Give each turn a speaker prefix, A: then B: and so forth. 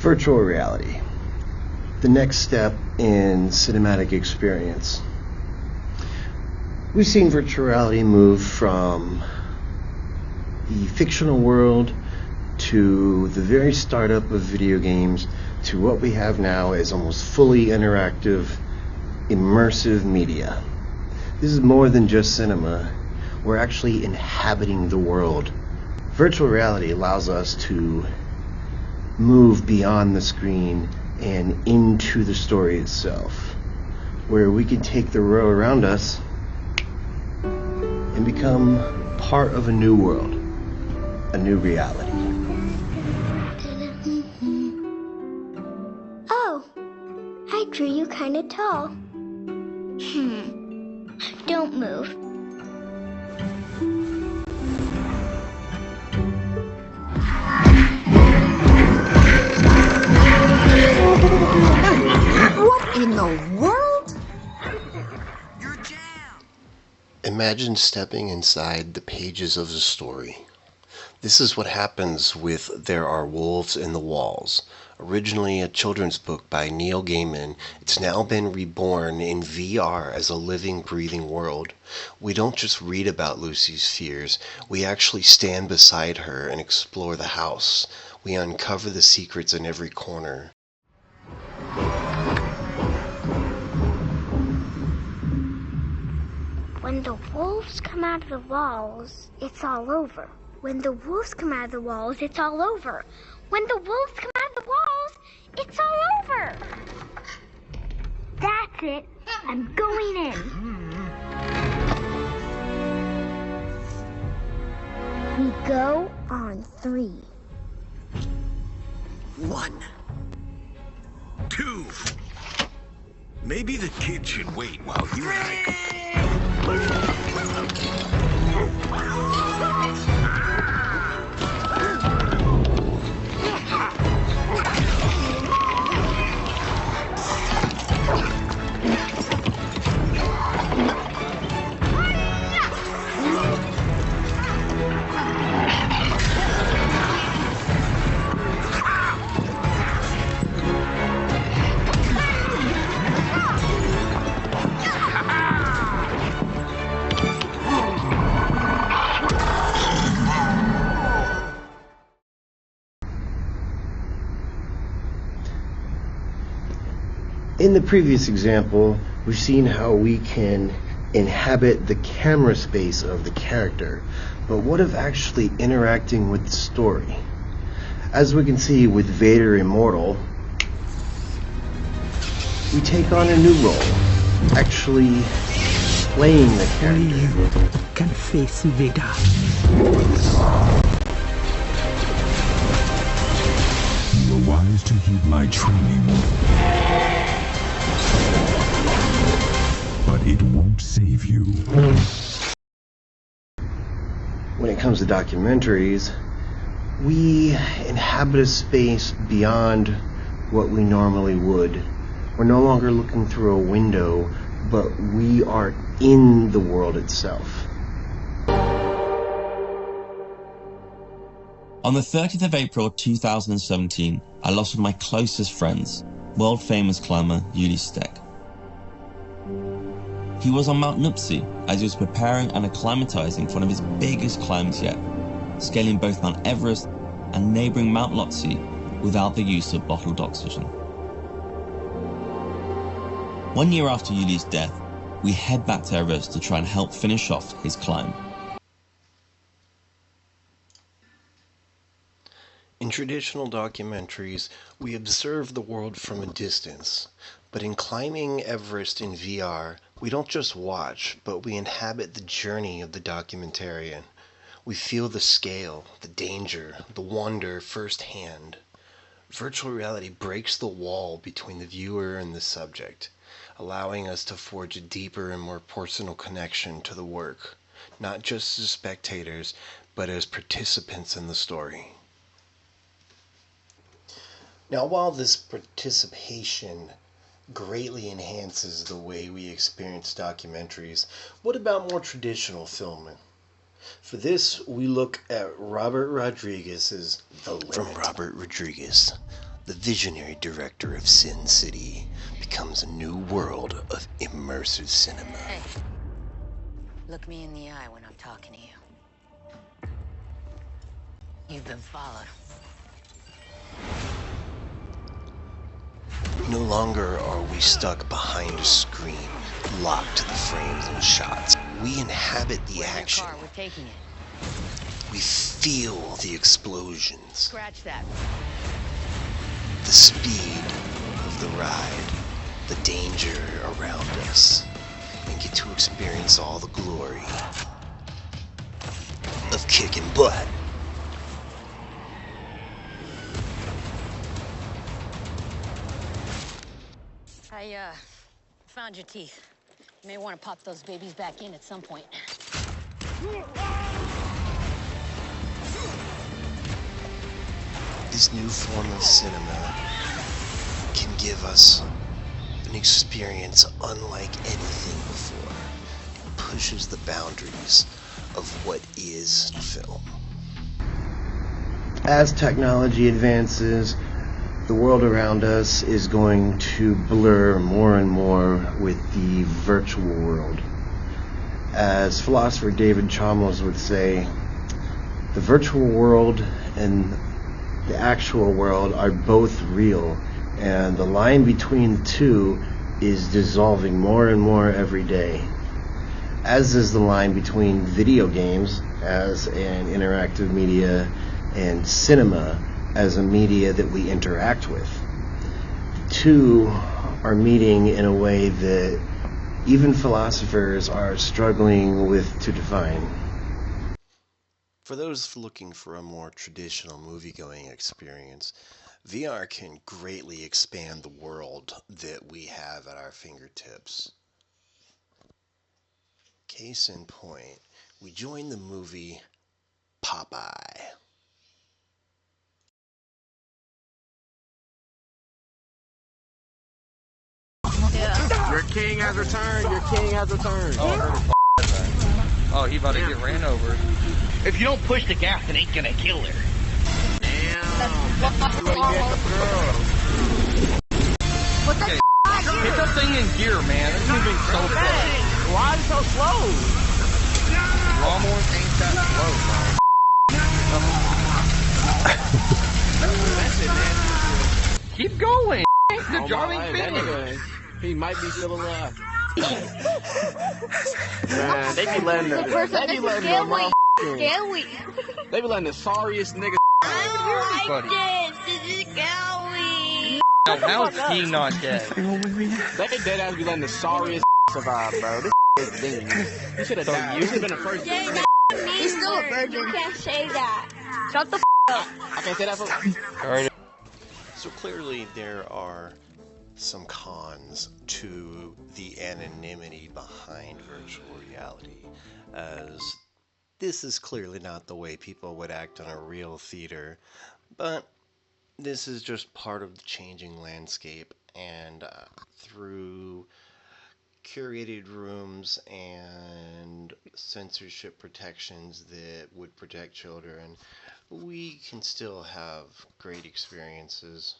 A: Virtual reality, the next step in cinematic experience. We've seen virtual reality move from the fictional world to the very startup of video games to what we have now as almost fully interactive, immersive media. This is more than just cinema. We're actually inhabiting the world. Virtual reality allows us to move beyond the screen and into the story itself, where we can take the world around us and become part of a new world, a new reality.
B: Oh, I drew you kind of tall. Don't move.
C: What in the world?
D: Your jam!
A: Imagine stepping inside the pages of a story. This is what happens with There Are Wolves in the Walls. Originally a children's book by Neil Gaiman, it's now been reborn in VR as a living, breathing world. We don't just read about Lucy's fears, we actually stand beside her and explore the house. We uncover the secrets in every corner.
B: When the wolves come out of the walls, it's all over. When the wolves come out of the walls, it's all over. When the wolves come out of the walls, it's all over. That's it. I'm going in. We go on 3.
D: 1, 2. Maybe the kid should wait while you and I...
A: In the previous example, we've seen how we can inhabit the camera space of the character, but what of actually interacting with the story? As we can see with Vader Immortal, we take on a new role, actually playing the character.
E: Only you can face Vader.
F: You were wise to heed my training. But it won't save you.
A: When it comes to documentaries, we inhabit a space beyond what we normally would. We're no longer looking through a window, but we are in the world itself.
G: On the 30th of April 2017, I lost one of my closest friends, world-famous climber Uli Steck. He was on Mount Nuptse as he was preparing and acclimatizing for one of his biggest climbs yet, scaling both Mount Everest and neighboring Mount Lhotse without the use of bottled oxygen. 1 year after Uli's death, we head back to Everest to try and help finish off his climb.
A: In traditional documentaries, we observe the world from a distance, but in climbing Everest in VR, we don't just watch, but we inhabit the journey of the documentarian. We feel the scale, the danger, the wonder firsthand. Virtual reality breaks the wall between the viewer and the subject, allowing us to forge a deeper and more personal connection to the work, not just as spectators, but as participants in the story. Now, while this participation greatly enhances the way we experience documentaries, what about more traditional filming? For this, we look at Robert Rodriguez's The Limit. From Robert Rodriguez, the visionary director of Sin City, becomes a new world of immersive cinema.
H: Hey, look me in the eye when I'm talking to you. You've been followed.
A: No longer are we stuck behind a screen, locked to the frames and shots. We inhabit the action.
H: Car, we're taking it.
A: We feel the explosions,
H: Scratch that.
A: the speed of the ride, the danger around us, and get to experience all the glory of kicking butt.
H: I found your teeth. You may want to pop those babies back in at some point.
A: This new form of cinema can give us an experience unlike anything before. It pushes the boundaries of what is film. As technology advances, the world around us is going to blur more and more with the virtual world. As philosopher David Chalmers would say, the virtual world and the actual world are both real, and the line between the two is dissolving more and more every day, as is the line between video games as an interactive media and cinema as a media that we interact with. The two are meeting in a way that even philosophers are struggling with to define. For those looking for a more traditional movie-going experience, VR can greatly expand the world that we have at our fingertips. Case in point, we join the movie Popeye.
I: Your king has returned. Your king has returned.
J: Oh, he about to get ran over.
K: If you don't push the gas, it ain't gonna kill her.
C: What the
J: Get that thing in gear, man. It's moving so fast.
I: Why is it so slow?
J: Lawnmowers ain't that slow, bro. Keep going. The job ain't finished.
I: He might be still alive. Man, they be letting the they be letting the sorriest niggas.
B: I don't like this. This is scary.
J: Now, how is he not dead?
I: They dead ass be letting the sorriest survive, bro. This is ding. You should have died. You should have been the first.
B: He's still a virgin. You can't say that. Shut the up.
I: I can't say that for.
J: Alright.
A: So clearly there are some cons to the anonymity behind virtual reality, as this is clearly not the way people would act on a real theater, but this is just part of the changing landscape, and through curated rooms and censorship protections that would protect children, we can still have great experiences.